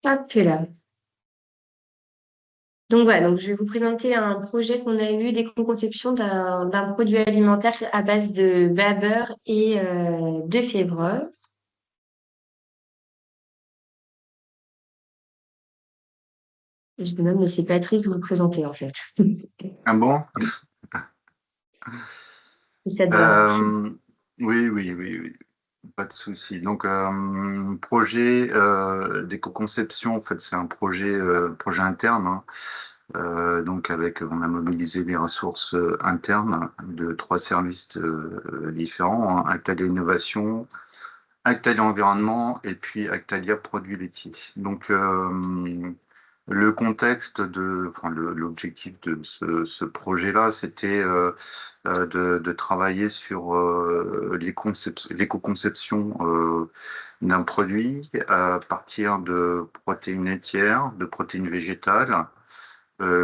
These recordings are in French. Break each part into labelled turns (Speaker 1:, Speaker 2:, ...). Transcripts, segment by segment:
Speaker 1: Hop là. Donc voilà, donc je vais vous présenter un projet qu'on a eu d'éco-conception d'un produit alimentaire à base de babeur et de févrole. Je vais même laisser Patrice vous le présenter en fait,
Speaker 2: Ah bon?
Speaker 1: si ça te va.
Speaker 2: Euh, oui, oui, oui, oui, pas de souci. Donc, projet d'éco-conception, en fait, c'est un projet interne, hein. Donc, on a mobilisé les ressources internes de 3 services différents, hein, Actalia Innovation, Actalia Environnement et puis Actalia Produits laitiers. Donc, le contexte enfin, l'objectif de ce projet-là, c'était de travailler sur l'éco-conception d'un produit à partir de protéines laitières, de protéines végétales,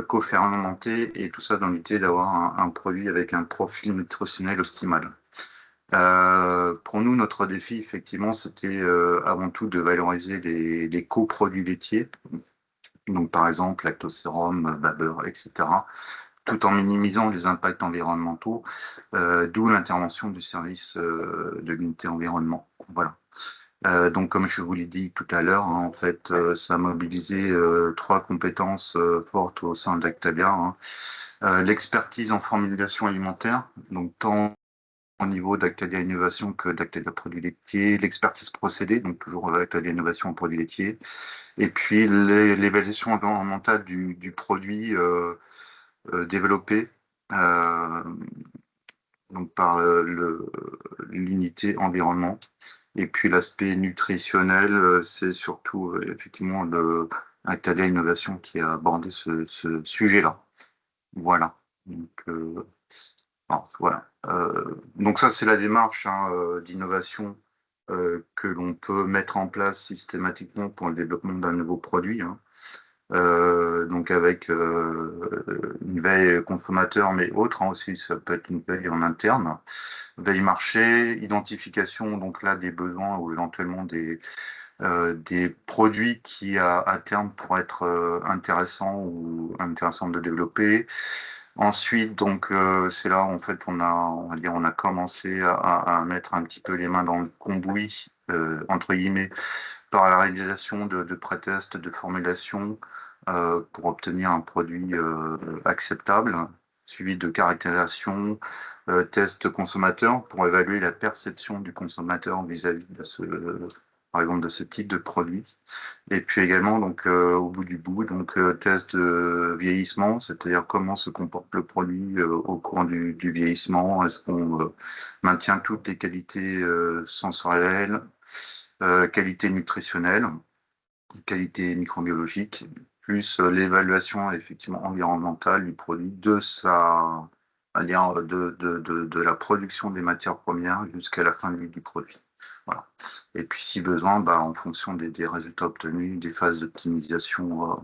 Speaker 2: co-fermentées, et tout ça dans l'idée d'avoir un produit avec un profil nutritionnel optimal. Pour nous, notre défi, effectivement, c'était avant tout de valoriser les coproduits laitiers, donc par exemple lactosérum, babeur, etc., tout en minimisant les impacts environnementaux, d'où l'intervention du service de l'unité environnement. Voilà. Donc, comme je vous l'ai dit tout à l'heure, hein, en fait, ça a mobilisé 3 compétences fortes au sein d'Actalia, hein. L'expertise en formulation alimentaire, donc tant au niveau d'Actalia Innovation que d'Actalia Produits laitiers, l'expertise procédé, donc toujours Actalia Innovation en produits laitiers, et puis l'évaluation environnementale du produit développé euh, donc par l'unité environnement. Et puis l'aspect nutritionnel, c'est surtout effectivement Actalia Innovation qui a abordé ce sujet-là. Voilà. Donc, bon, voilà. Donc ça, c'est la démarche, hein, d'innovation que l'on peut mettre en place systématiquement pour le développement d'un nouveau produit, hein. Donc avec une veille consommateur, mais autre, hein, aussi, ça peut être une veille en interne, veille marché, identification donc là des besoins ou éventuellement des produits qui à terme pourraient être intéressants de développer. Ensuite, donc c'est là où, en fait on va dire on a commencé à mettre un petit peu les mains dans le cambouis, entre guillemets, par la réalisation de pré-tests, de formulation, pour obtenir un produit acceptable, suivi de caractérisation, test consommateur pour évaluer la perception du consommateur vis-à-vis par exemple, de ce type de produit. Et puis également, donc, au bout du bout, donc, test de vieillissement, c'est-à-dire comment se comporte le produit au cours du vieillissement. Est-ce qu'on maintient toutes les qualités sensorielles, qualité nutritionnelle, qualité microbiologique, plus l'évaluation effectivement environnementale du produit, de la production des matières premières jusqu'à la fin de vie du produit. Voilà. Et puis si besoin, bah, en fonction des résultats obtenus, des phases d'optimisation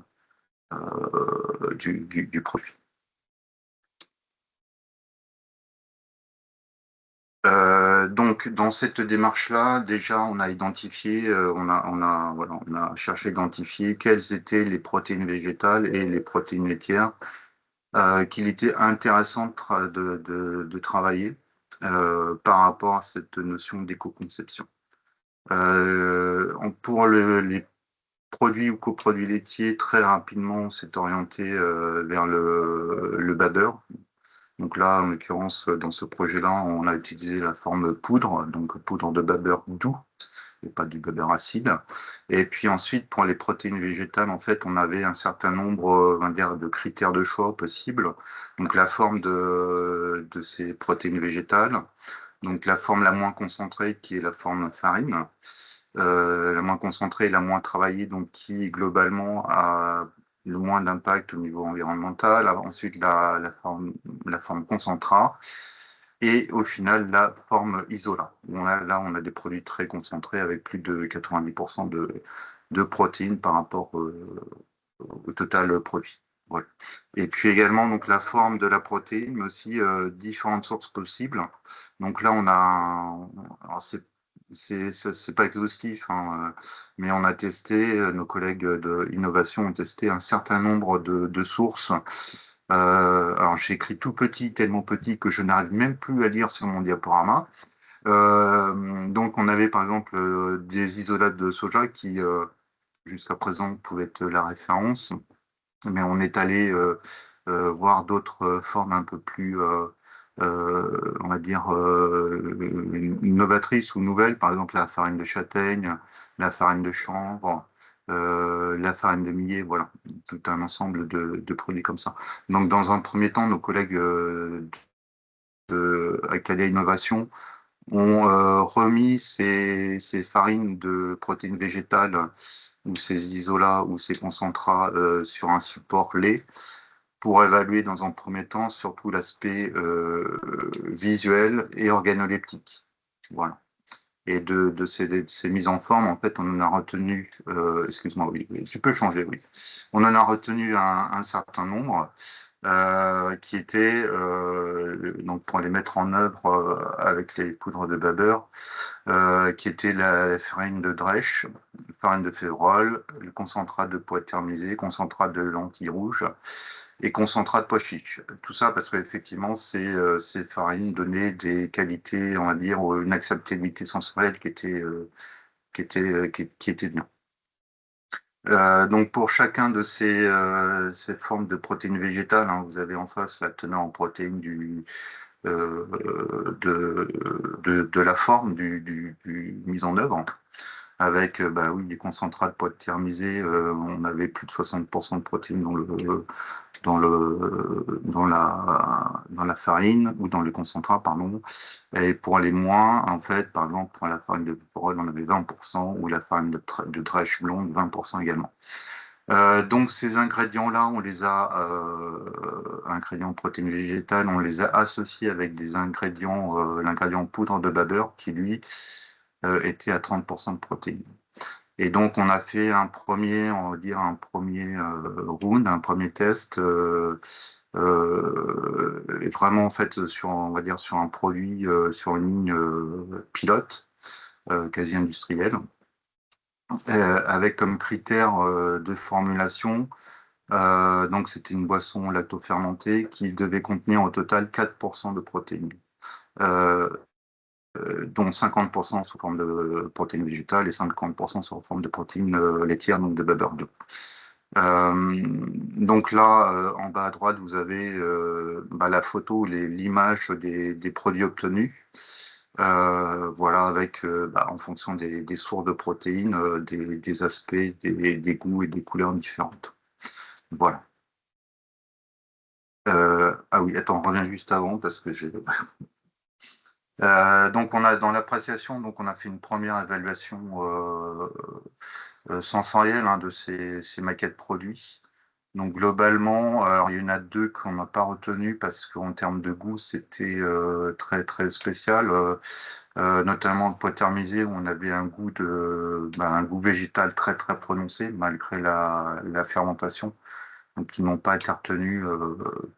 Speaker 2: du produit. Donc, dans cette démarche-là, déjà, on a identifié, voilà, on a cherché à identifier quelles étaient les protéines végétales et les protéines laitières qu'il était intéressant de travailler par rapport à cette notion d'éco-conception. Pour les produits ou coproduits laitiers, très rapidement, on s'est orienté vers le babeur. Donc là, en l'occurrence, dans ce projet-là, on a utilisé la forme poudre, donc poudre de babeur doux, et pas du babeur acide. Et puis ensuite, pour les protéines végétales, en fait, on avait un certain nombre, on va dire, de critères de choix possibles. Donc la forme de ces protéines végétales, donc la forme la moins concentrée, qui est la forme farine, la moins concentrée et la moins travaillée, donc qui globalement a le moins d'impact au niveau environnemental. Ensuite, la forme concentrat. Et au final, la forme isolat. Là, on a des produits très concentrés avec plus de 90% de protéines par rapport au total produit. Voilà. Et puis également donc la forme de la protéine, mais aussi différentes sources possibles. Donc là, alors c'est pas exhaustif, hein, mais on a testé, nos collègues de innovation ont testé un certain nombre de sources. Alors j'ai écrit tout petit, tellement petit que je n'arrive même plus à lire sur mon diaporama. Donc on avait par exemple des isolates de soja qui jusqu'à présent pouvaient être la référence, mais on est allé voir d'autres formes un peu plus, on va dire, novatrices ou nouvelles, par exemple la farine de châtaigne, la farine de chanvre, la farine de millet, voilà, tout un ensemble de produits comme ça. Donc dans un premier temps, nos collègues de Acadia Innovation ont remis ces farines de protéines végétales ou ces isolats ou ces concentrats sur un support lait pour évaluer dans un premier temps surtout l'aspect visuel et organoleptique. Voilà. Et de ces mises en forme, en fait, on en a retenu, excuse-moi, oui, tu peux changer, oui. On en a retenu un certain nombre qui étaient, donc pour les mettre en œuvre avec les poudres de Baber, qui étaient la farine de Dresch, la farine de Févrole, le concentrat de pois thermisé, concentrat de lentilles rouges et concentrat de pois chiches. Tout ça parce qu'effectivement, ces farines donnaient des qualités, on va dire, une acceptabilité sensorielle qui était bien. Donc pour chacun de ces formes de protéines végétales, hein, vous avez en face la teneur en protéines de la forme du mise en œuvre, avec bah oui, des concentrats de pois thermisés, on avait plus de 60% de protéines dans la farine ou dans le concentrat, pardon. Et pour les moins, en fait, par exemple, pour la farine de Péperole, on avait 20% ou la farine de Dresch blonde, 20% également. Donc ces ingrédients-là, on les a, ingrédients de protéines végétales, on les a associés avec des ingrédients, l'ingrédient poudre de Baber qui lui était à 30% de protéines. Et donc on a fait un premier, on va dire un premier round, un premier test, et vraiment en fait sur, on va dire sur un produit, sur une ligne pilote, quasi industrielle, avec comme critère de formulation. Donc c'était une boisson lacto-fermentée qui devait contenir au total 4% de protéines, dont 50% sous forme de protéines végétales et 50% sous forme de protéines laitières, donc de Baber 2. Donc là, en bas à droite, vous avez bah, la photo, l'image des produits obtenus. Voilà, avec bah, en fonction des sources de protéines, des aspects, des goûts et des couleurs différentes. Voilà. Ah oui, attends, on revient juste avant parce que j'ai. Donc on a dans l'appréciation, donc on a fait une première évaluation sensorielle hein, de ces maquettes produits. Donc globalement, alors il y en a deux qu'on n'a pas retenu parce qu'en termes de goût, c'était très très spécial, notamment le pois thermisé où on avait un goût un goût végétal très très prononcé malgré la fermentation. Donc ils n'ont pas été retenus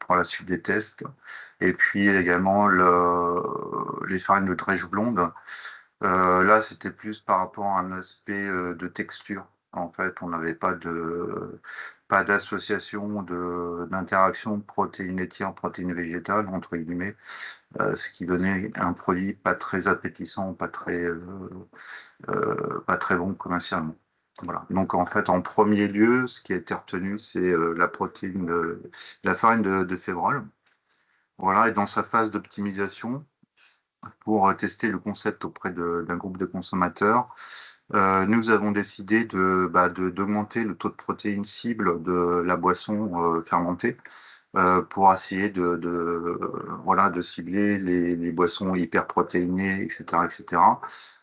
Speaker 2: pour la suite des tests. Et puis également les farines de Dresch blonde. Là, c'était plus par rapport à un aspect de texture. En fait, on n'avait pas d'association d'interaction protéines laitières, protéines végétales, entre guillemets, ce qui donnait un produit pas très appétissant, pas très bon commercialement. Voilà. Donc en fait, en premier lieu, ce qui a été retenu, c'est la farine de Févrole. Voilà, et dans sa phase d'optimisation, pour tester le concept auprès d'un groupe de consommateurs, nous avons décidé d'augmenter le taux de protéines cible de la boisson fermentée pour essayer de cibler les boissons hyperprotéinées, etc., etc.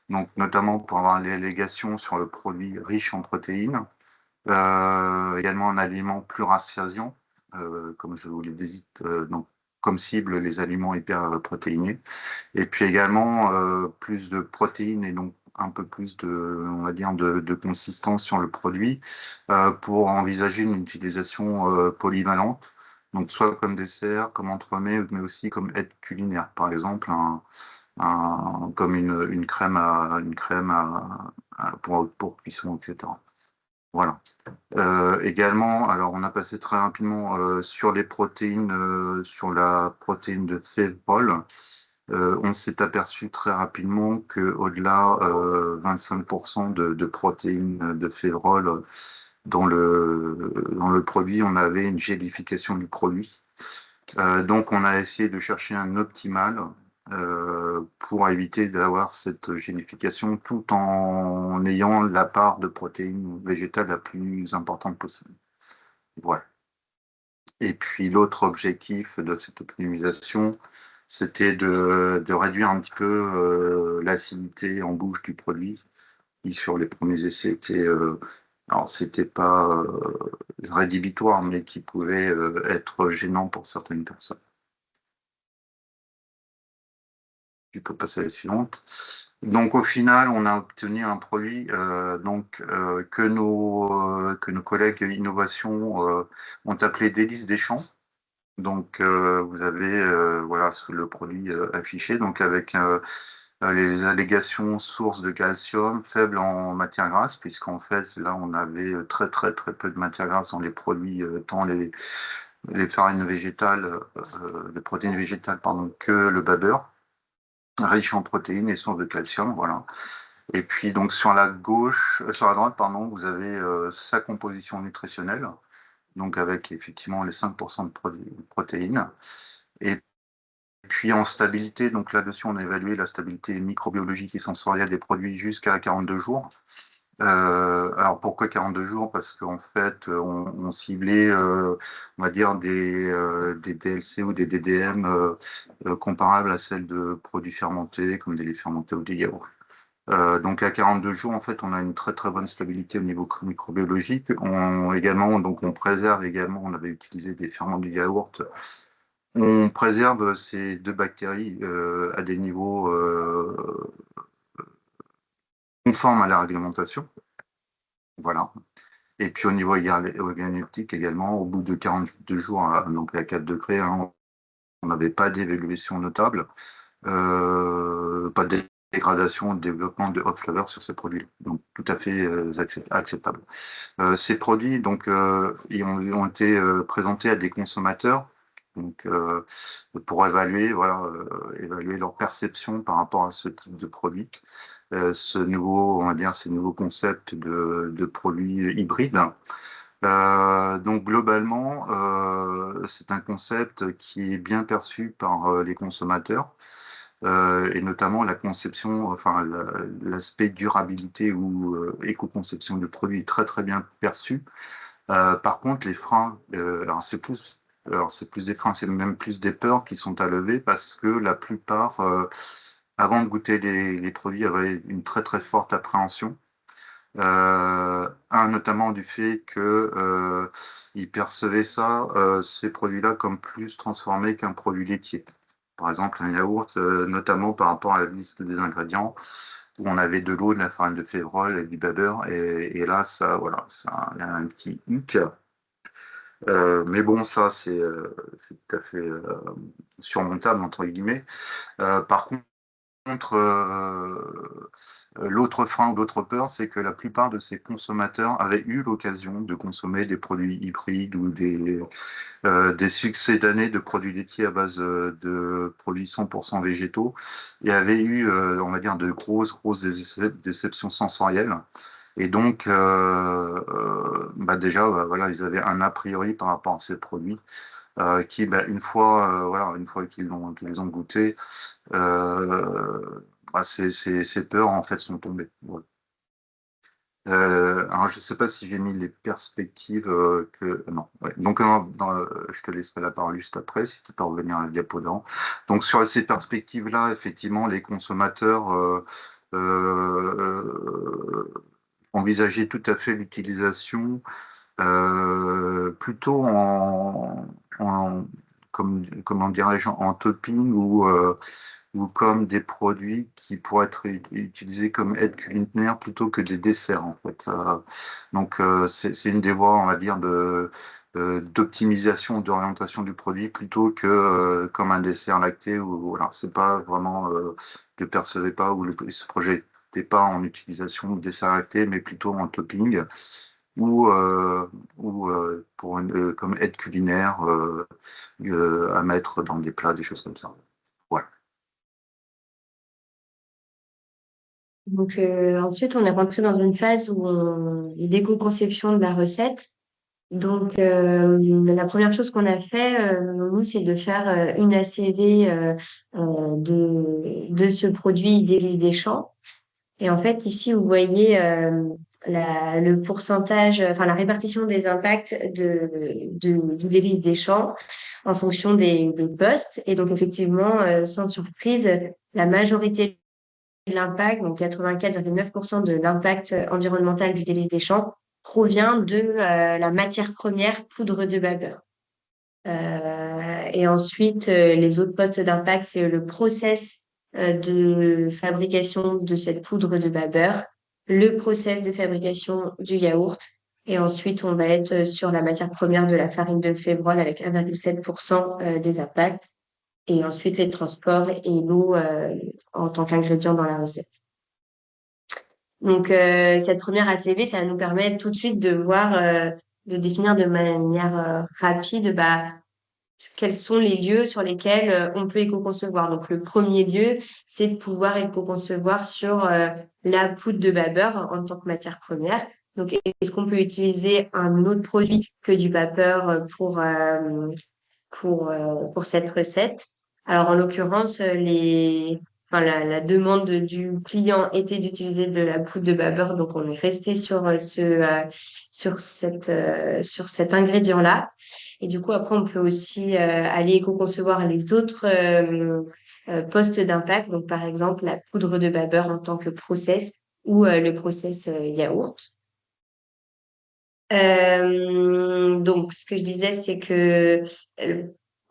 Speaker 2: Donc, notamment pour avoir l'allégation sur le produit riche en protéines, également un aliment plus rassasiant, comme je vous l'ai dit, donc comme cible les aliments hyperprotéinés, et puis également plus de protéines et donc un peu plus on va dire, de consistance sur le produit pour envisager une utilisation polyvalente, donc soit comme dessert, comme entremets, mais aussi comme aide culinaire. Par exemple, comme une crème pour cuisson, etc. Voilà. Également, alors on a passé très rapidement sur les protéines, sur la protéine de févrole. On s'est aperçu très rapidement qu'au-delà 25% de protéines de févrole dans le produit, on avait une gélification du produit. Donc on a essayé de chercher un optimal pour éviter d'avoir cette gélification tout en ayant la part de protéines végétales la plus importante possible. Voilà. Et puis l'autre objectif de cette optimisation, c'était de réduire un petit peu l'acidité en bouche du produit, qui sur les premiers essais était, alors c'était pas rédhibitoire, mais qui pouvait être gênant pour certaines personnes. Tu peux passer à la suivante. Donc au final, on a obtenu un produit que nos collègues innovation ont appelé Délices des champs. Donc vous avez voilà le produit affiché, donc avec les allégations sources de calcium faibles en matière grasse, puisqu'en fait là on avait très très très peu de matière grasse dans les produits, tant les farines végétales, les protéines végétales pardon, que le bas beurre, riche en protéines et source de calcium, voilà. Et puis donc sur la droite, pardon, vous avez sa composition nutritionnelle, donc avec effectivement les 5% de protéines. Et puis en stabilité, donc là-dessus on a évalué la stabilité microbiologique et sensorielle des produits jusqu'à 42 jours. Alors pourquoi 42 jours? Parce qu'en fait, on ciblait, on va dire, des DLC ou des DDM comparables à celles de produits fermentés, comme des laits fermentés ou des yaourts. Donc à 42 jours, en fait, on a une très très bonne stabilité au niveau microbiologique. On préserve également, on avait utilisé des ferments du yaourt. On préserve ces deux bactéries à des niveaux conformes à la réglementation. Voilà. Et puis au niveau organoleptique également, au bout de 42 jours, donc à 4 degrés, hein, on n'avait pas d'évolution notable, pas de dégradation, de développement de hot flavor sur ces produits. Donc tout à fait acceptable. Ces produits donc, ont été présentés à des consommateurs donc, pour évaluer leur perception par rapport à ce type de produit. Ces nouveaux concepts de produits hybrides. Donc globalement, c'est un concept qui est bien perçu par les consommateurs et notamment la conception, enfin l'aspect durabilité ou éco-conception du produit est très très bien perçu. Par contre, les freins, c'est plus des freins, c'est même plus des peurs qui sont à lever parce que la plupart, avant de goûter les produits, avaient une très très forte appréhension. Notamment du fait qu'ils percevaient ces produits-là comme plus transformés qu'un produit laitier. Par exemple, un yaourt, notamment par rapport à la liste des ingrédients, où on avait de l'eau, de la farine de févrole et du beurre, et là, il y a un petit hic. Mais bon, ça, c'est tout à fait surmontable, entre guillemets. Par contre, l'autre frein ou l'autre peur, c'est que la plupart de ces consommateurs avaient eu l'occasion de consommer des produits hybrides ou des succès d'années de produits laitiers à base de produits 100% végétaux et avaient eu, on va dire, de grosses déceptions sensorielles. Et donc, déjà, voilà, ils avaient un a priori par rapport à ces produits qui, une fois qu'ils les ont goûtés, ces peurs en fait sont tombées. Voilà. Alors je ne sais pas si j'ai mis les perspectives non. Ouais. Donc je te laisserai la parole juste après si tu peux revenir à la diapo d'avant. Donc sur ces perspectives-là, effectivement, les consommateurs envisageaient tout à fait l'utilisation plutôt comment dirais-je, en topping ou ou comme des produits qui pourraient être utilisés comme aide culinaire plutôt que des desserts, en fait. Donc, c'est une des voies, on va dire, d'optimisation, d'orientation du produit plutôt que comme un dessert lacté où voilà, c'est pas vraiment, je ne percevais pas ou ce projet n'était pas en utilisation de dessert lacté, mais plutôt en topping ou, pour comme aide culinaire à mettre dans des plats, des choses comme ça. Voilà.
Speaker 1: Donc ensuite, on est rentré dans une phase où l'éco-conception de la recette. Donc la première chose qu'on a fait, nous, c'est de faire une ACV de ce produit Délices des Champs. Et en fait, ici, vous voyez le pourcentage, enfin la répartition des impacts du Délices des Champs en fonction des postes. Et donc effectivement, sans surprise, la majorité l'impact, donc 84,9% de l'impact environnemental du délice des champs, provient de la matière première poudre de babeur. Et ensuite, les autres postes d'impact, c'est le process de fabrication de cette poudre de babeur, le process de fabrication du yaourt, et ensuite, on va être sur la matière première de la farine de févrole avec 1,7% des impacts, et ensuite les transports et l'eau en tant qu'ingrédient dans la recette. Donc, cette première ACV, ça va nous permettre tout de suite de voir, de définir de manière rapide, quels sont les lieux sur lesquels on peut éco-concevoir. Donc, le premier lieu, c'est de pouvoir éco-concevoir sur la poudre de babeur en tant que matière première. Donc, est-ce qu'on peut utiliser un autre produit que du vapeur pour cette recette? Alors, en l'occurrence, la demande du client était d'utiliser de la poudre de babeur, donc on est resté sur sur cet ingrédient-là. Et du coup, après, on peut aussi aller éco-concevoir les autres postes d'impact, donc par exemple la poudre de babeur en tant que process ou le process yaourt. Donc, ce que je disais, c'est que euh,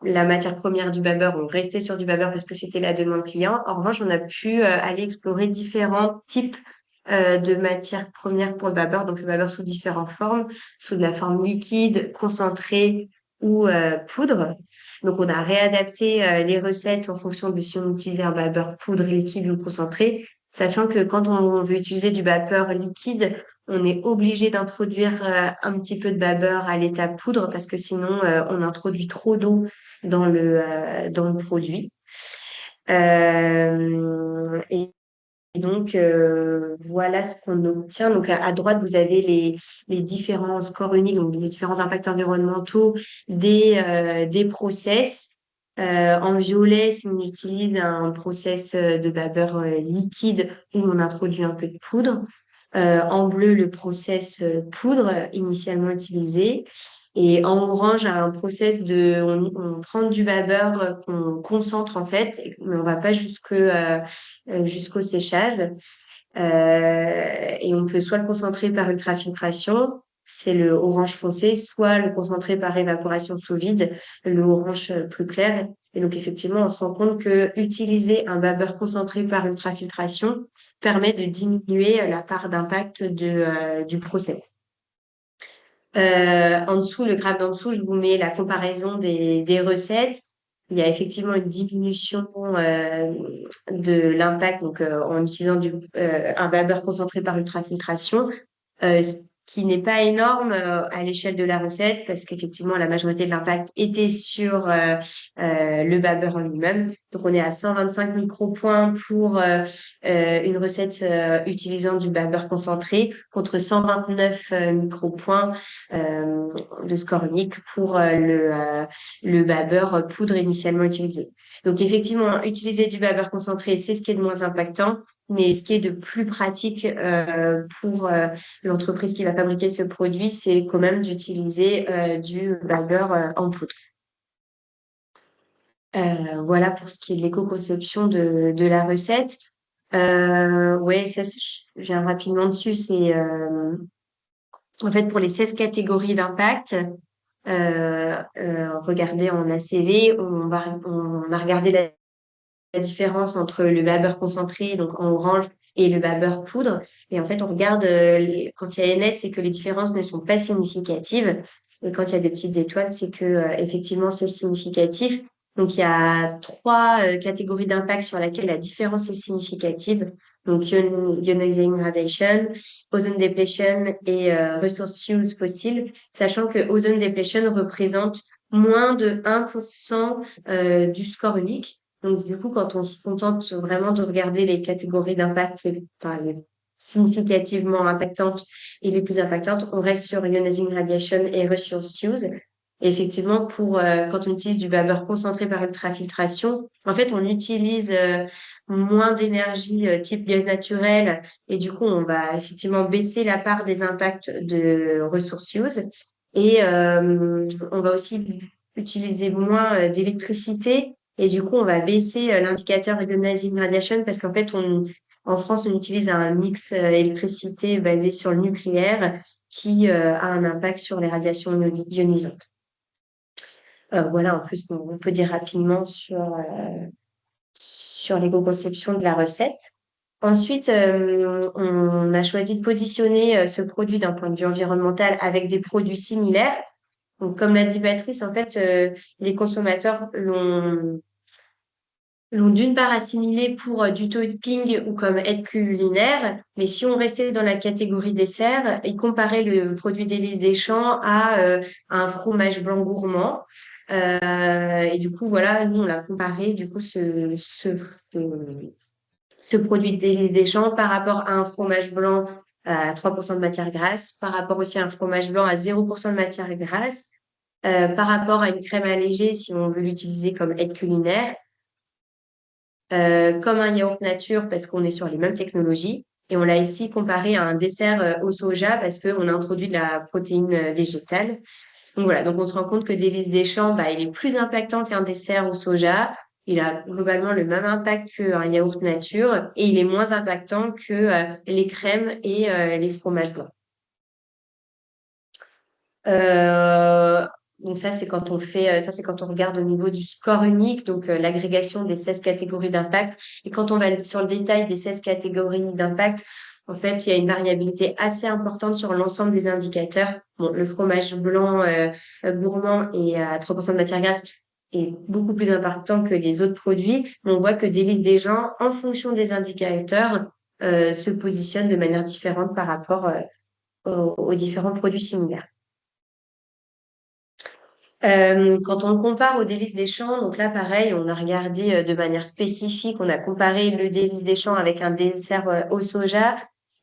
Speaker 1: la matière première du babeur, on restait sur du babeur parce que c'était la demande client. En revanche, on a pu aller explorer différents types de matières premières pour le babeur. Donc, le babeur sous différentes formes, sous de la forme liquide, concentrée ou poudre. Donc, on a réadapté les recettes en fonction de si on utilisait un babeur poudre, liquide ou concentré, sachant que quand on veut utiliser du vapeur liquide, on est obligé d'introduire un petit peu de babeur à l'état poudre parce que sinon on introduit trop d'eau dans le produit. Et donc voilà ce qu'on obtient. Donc à droite vous avez les différents scores uniques, donc les différents impacts environnementaux des process. En violet, si on utilise un process de babeur liquide où on introduit un peu de poudre. En bleu, le process poudre initialement utilisé. Et en orange, un process on prend du babeur qu'on concentre en fait, mais on va pas jusqu'au séchage. Et on peut soit le concentrer par ultrafiltration, c'est le orange foncé, soit le concentrer par évaporation sous vide, le orange plus clair. Et donc, effectivement, on se rend compte que utiliser un babeur concentré par ultrafiltration permet de diminuer la part d'impact du process. En dessous, le graphe d'en dessous, je vous mets la comparaison des recettes. Il y a effectivement une diminution de l'impact donc en utilisant un vapeur concentré par ultrafiltration, ce qui n'est pas énorme à l'échelle de la recette parce qu'effectivement la majorité de l'impact était sur le vapeur en lui-même. Donc on est à 125 micropoints pour une recette utilisant du vapeur concentré contre 129 micropoints de score unique pour le babeur poudre initialement utilisé. Donc effectivement, utiliser du babeur concentré, c'est ce qui est de moins impactant, mais ce qui est de plus pratique pour l'entreprise qui va fabriquer ce produit, c'est quand même d'utiliser du babeur en poudre. Voilà pour ce qui est de l'éco-conception de la recette. Ouais, ça, je viens rapidement dessus. C'est en fait pour les 16 catégories d'impact. Regardez en ACV, on a regardé différence entre le beurre concentré, donc en orange, et le beurre poudre. Et en fait, on regarde quand il y a NS, c'est que les différences ne sont pas significatives. Et quand il y a des petites étoiles, c'est que effectivement, c'est significatif. Donc, il y a trois catégories d'impact sur lesquelles la différence est significative. Donc, ionizing radiation, ozone depletion et resource use fossile, sachant que ozone depletion représente moins de 1% du score unique. Donc, du coup, quand on se contente vraiment de regarder les catégories d'impact, enfin, les significativement impactantes et les plus impactantes, on reste sur ionizing radiation et resource use. Et effectivement, quand on utilise du vapeur concentré par ultrafiltration, en fait, on utilise moins d'énergie type gaz naturel et du coup, on va effectivement baisser la part des impacts de resource use. Et on va aussi utiliser moins d'électricité et du coup, on va baisser l'indicateur ionizing radiation parce qu'en fait, en France, on utilise un mix électricité basé sur le nucléaire qui a un impact sur les radiations ionisantes. Voilà un peu ce qu'on peut dire rapidement sur l'éco-conception de la recette. Ensuite, on a choisi de positionner ce produit d'un point de vue environnemental avec des produits similaires. Donc, comme l'a dit Patrice, en fait, les consommateurs l'ont d'une part assimilé pour du topping ou comme aide culinaire, mais si on restait dans la catégorie dessert, ils comparaient le produit d'Élie Deschamps à un fromage blanc gourmand. Et du coup, voilà, nous, on l'a comparé, du coup, ce produit d'Élie Deschamps par rapport à un fromage blanc à 3% de matière grasse, par rapport aussi à un fromage blanc à 0% de matière grasse, par rapport à une crème allégée si on veut l'utiliser comme aide culinaire, comme un yaourt nature parce qu'on est sur les mêmes technologies. Et on l'a ici comparé à un dessert au soja parce qu'on a introduit de la protéine végétale. Donc voilà, donc on se rend compte que Délices des Champs, bah, il est plus impactant qu'un dessert au soja. Il a globalement le même impact qu'un yaourt nature et il est moins impactant que les crèmes et les fromages blancs. Euh, donc ça, c'est quand on fait, ça, c'est quand on regarde au niveau du score unique, donc l'agrégation des 16 catégories d'impact. Et quand on va sur le détail des 16 catégories d'impact, en fait, il y a une variabilité assez importante sur l'ensemble des indicateurs. Bon, le fromage blanc gourmand et à 3% de matière grasse est beaucoup plus impactant que les autres produits. Mais on voit que des listes des gens, en fonction des indicateurs, se positionnent de manière différente par rapport aux différents produits similaires. Quand on compare au délice des champs, donc là, pareil, on a regardé de manière spécifique, on a comparé le délice des champs avec un dessert au soja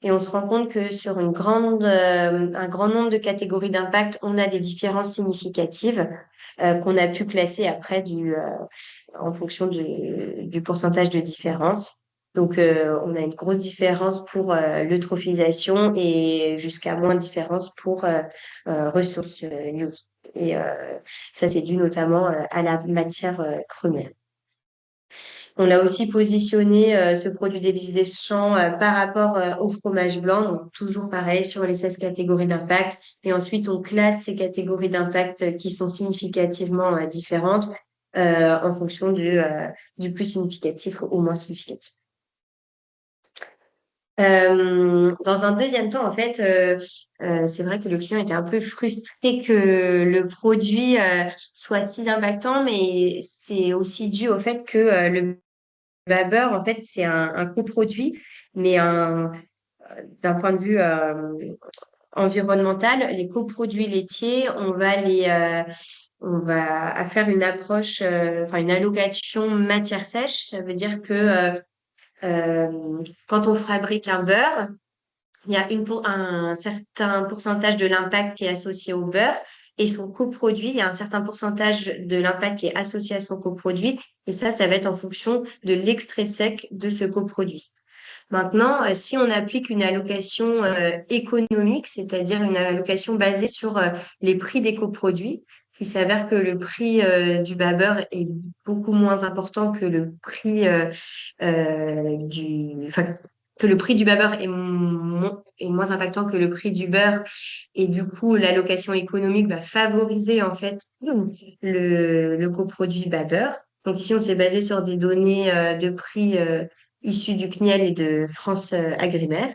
Speaker 1: et on se rend compte que sur un grand nombre de catégories d'impact, on a des différences significatives qu'on a pu classer après en fonction du pourcentage de différence. Donc, on a une grosse différence pour l'eutrophisation et jusqu'à moins de différence pour ressources use. Et ça, c'est dû notamment à la matière première. On a aussi positionné ce produit d'Élysée Deschamps par rapport au fromage blanc, donc toujours pareil sur les 16 catégories d'impact. Et ensuite, on classe ces catégories d'impact qui sont significativement différentes en fonction du plus significatif au moins significatif. Dans un deuxième temps, en fait, c'est vrai que le client était un peu frustré que le produit soit si impactant, mais c'est aussi dû au fait que le Baber, en fait, c'est un coproduit, mais d'un point de vue environnemental, les coproduits laitiers, on va faire une approche, enfin une allocation matière sèche. Ça veut dire que quand on fabrique un beurre, il y a un certain pourcentage de l'impact qui est associé au beurre et son coproduit, il y a un certain pourcentage de l'impact qui est associé à son coproduit. Et ça va être en fonction de l'extrait sec de ce coproduit. Maintenant, si on applique une allocation économique, c'est-à-dire une allocation basée sur les prix des coproduits, il s'avère que le prix du beurre est beaucoup moins important que le prix enfin, que le prix du beurre est moins impactant que le prix du beurre et du coup l'allocation économique va favoriser en fait le coproduit beurre. Donc ici, on s'est basé sur des données de prix issues du CNIEL et de France Agrimaire.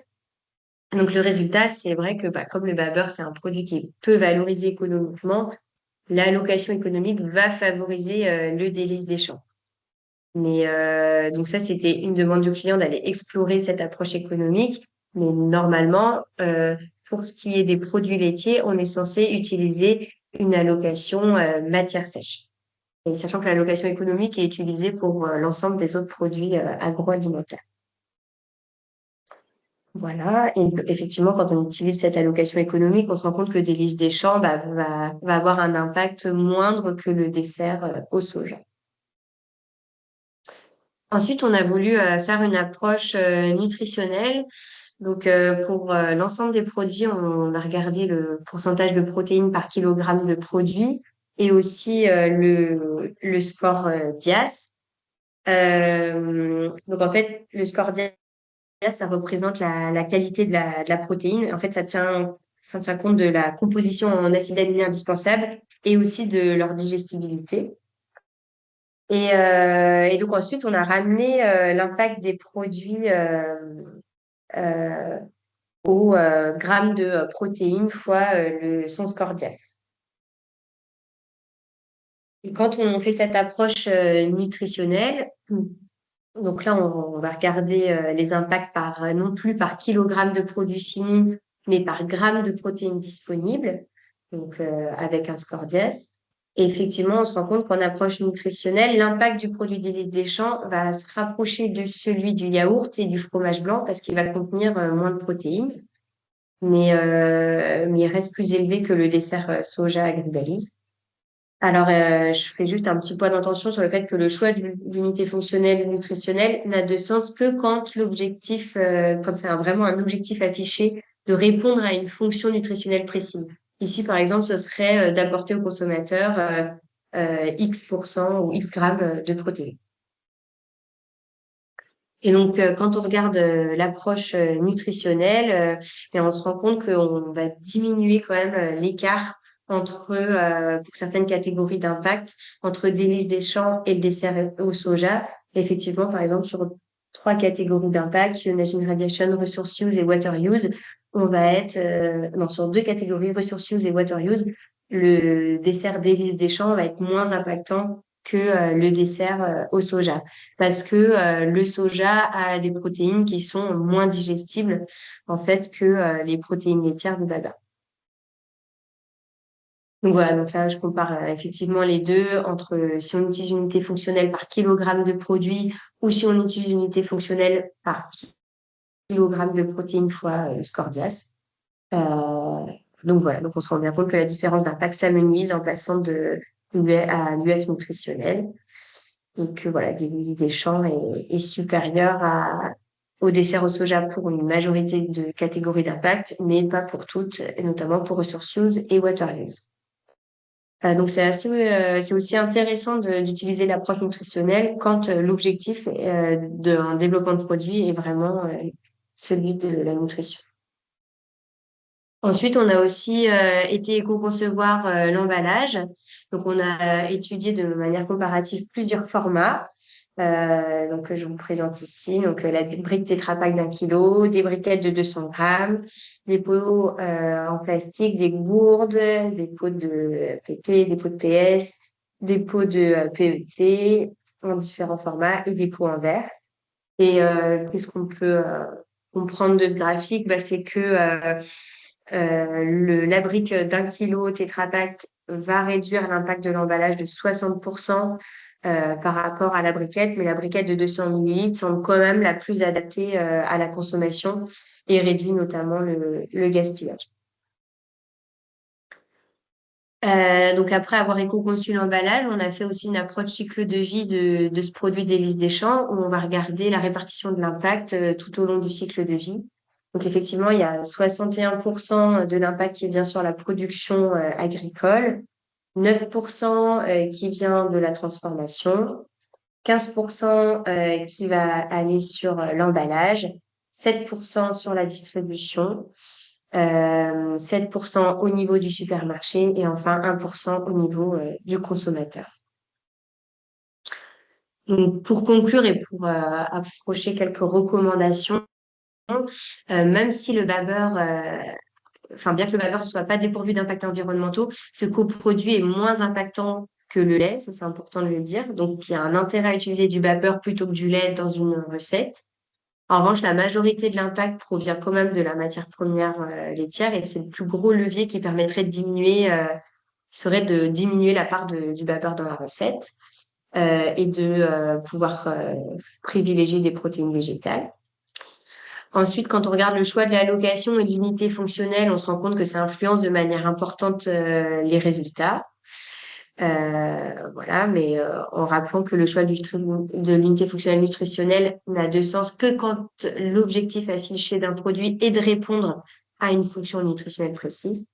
Speaker 1: Donc le résultat, c'est vrai que comme le beurre, c'est un produit qui est peu valorisé économiquement, l'allocation économique va favoriser le délice des champs. Mais donc ça, c'était une demande du client d'aller explorer cette approche économique. Mais normalement, pour ce qui est des produits laitiers, on est censé utiliser une allocation matière sèche. Et sachant que l'allocation économique est utilisée pour l'ensemble des autres produits agroalimentaires. Voilà. Et effectivement, quand on utilise cette allocation économique, on se rend compte que Délices des Champs va avoir un impact moindre que le dessert au soja. Ensuite, on a voulu faire une approche nutritionnelle. Donc, pour l'ensemble des produits, on a regardé le pourcentage de protéines par kilogramme de produit et aussi le score DIAS. Donc, en fait, le score DIAS, ça représente la qualité de la protéine. En fait, ça tient compte de la composition en acides aminés indispensables et aussi de leur digestibilité. Et donc ensuite, on a ramené l'impact des produits euh, au gramme de protéines fois son score DIAS. Et quand on fait cette approche nutritionnelle, donc là, on va regarder les impacts non plus par kilogramme de produits finis, mais par gramme de protéines disponibles, donc avec un score DIAS. Et effectivement, on se rend compte qu'en approche nutritionnelle, l'impact du produit d'élite des champs va se rapprocher de celui du yaourt et du fromage blanc parce qu'il va contenir moins de protéines, mais il reste plus élevé que le dessert soja Agribalis. Alors, je fais juste un petit point d'intention sur le fait que le choix d'unité fonctionnelle nutritionnelle n'a de sens que quand quand c'est vraiment un objectif affiché de répondre à une fonction nutritionnelle précise. Ici, par exemple, ce serait d'apporter au consommateur X% ou X grammes de protéines. Et donc, quand on regarde l'approche nutritionnelle, et on se rend compte qu'on va diminuer quand même l'écart pour certaines catégories d'impact, entre délices des champs et le dessert au soja. Effectivement, par exemple, sur 3 catégories d'impact, Ionizing Radiation, Resource Use et Water Use, on va être, non, sur 2 catégories, Resource Use et Water Use, le dessert délices des champs va être moins impactant que le dessert au soja parce que le soja a des protéines qui sont moins digestibles en fait que les protéines laitières du baba. Donc voilà, donc là je compare effectivement les deux entre si on utilise une unité fonctionnelle par kilogramme de produit ou si on utilise une unité fonctionnelle par kilogramme de protéines fois le score DIAS. Donc voilà, donc on se rend bien compte que la différence d'impact s'amenuise en passant de à l'UF nutritionnel et que voilà, des champs est supérieur au dessert au soja pour une majorité de catégories d'impact, mais pas pour toutes, et notamment pour Resource Use et Water Use. Donc c'est aussi intéressant d'utiliser l'approche nutritionnelle quand l'objectif d'un développement de produit est vraiment celui de la nutrition. Ensuite, on a aussi été éco-concevoir l'emballage. Donc, on a étudié de manière comparative plusieurs formats. Donc, je vous présente ici la brique Tetra Pak d'1 kilo, des briquettes de 200 grammes, des pots en plastique, des gourdes, des pots de PP, des pots de PS, des pots de PET en différents formats et des pots en verre. Et qu'est-ce qu'on peut comprendre de ce graphique? C'est que la brique d'1 kilo Tetra Pak va réduire l'impact de l'emballage de 60% par rapport à la briquette, mais la briquette de 200 millilitres semble quand même la plus adaptée à la consommation et réduit notamment le gaspillage. Donc après avoir éco-conçu l'emballage, on a fait aussi une approche cycle de vie de ce produit Délices des champs où on va regarder la répartition de l'impact tout au long du cycle de vie. Donc effectivement, il y a 61% de l'impact qui vient sur la production agricole, 9% qui vient de la transformation, 15% qui va aller sur l'emballage, 7% sur la distribution, 7% au niveau du supermarché et enfin 1% au niveau du consommateur. Donc, pour conclure et pour approcher quelques recommandations, même si le babeur, enfin, bien que le babeur ne soit pas dépourvu d'impacts environnementaux, ce coproduit est moins impactant que le lait, ça c'est important de le dire. Donc, il y a un intérêt à utiliser du babeur plutôt que du lait dans une recette. En revanche, la majorité de l'impact provient quand même de la matière première laitière et c'est le plus gros levier qui permettrait de diminuer, serait de diminuer la part du babeur dans la recette et de pouvoir privilégier des protéines végétales. Ensuite, quand on regarde le choix de l'allocation et de l'unité fonctionnelle, on se rend compte que ça influence de manière importante les résultats. Voilà, mais en rappelant que le choix de l'unité fonctionnelle nutritionnelle n'a de sens que quand l'objectif affiché d'un produit est de répondre à une fonction nutritionnelle précise.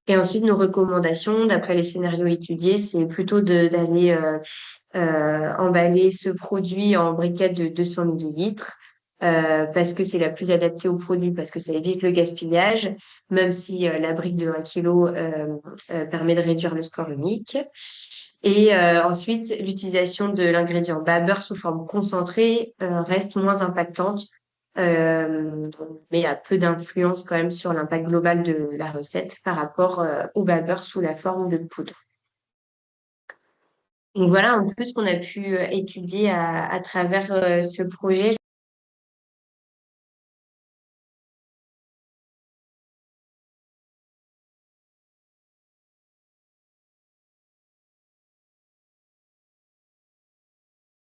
Speaker 1: Et ensuite, nos recommandations, d'après les scénarios étudiés, c'est plutôt d'aller emballer ce produit en briquette de 200 millilitres parce que c'est la plus adaptée au produit, parce que ça évite le gaspillage, même si la brique de 1 kg permet de réduire le score unique. Et ensuite, l'utilisation de l'ingrédient babeur sous forme concentrée reste moins impactante, euh, mais a peu d'influence quand même sur l'impact global de la recette par rapport au babeur sous la forme de poudre. Donc voilà un peu ce qu'on a pu étudier à travers ce projet.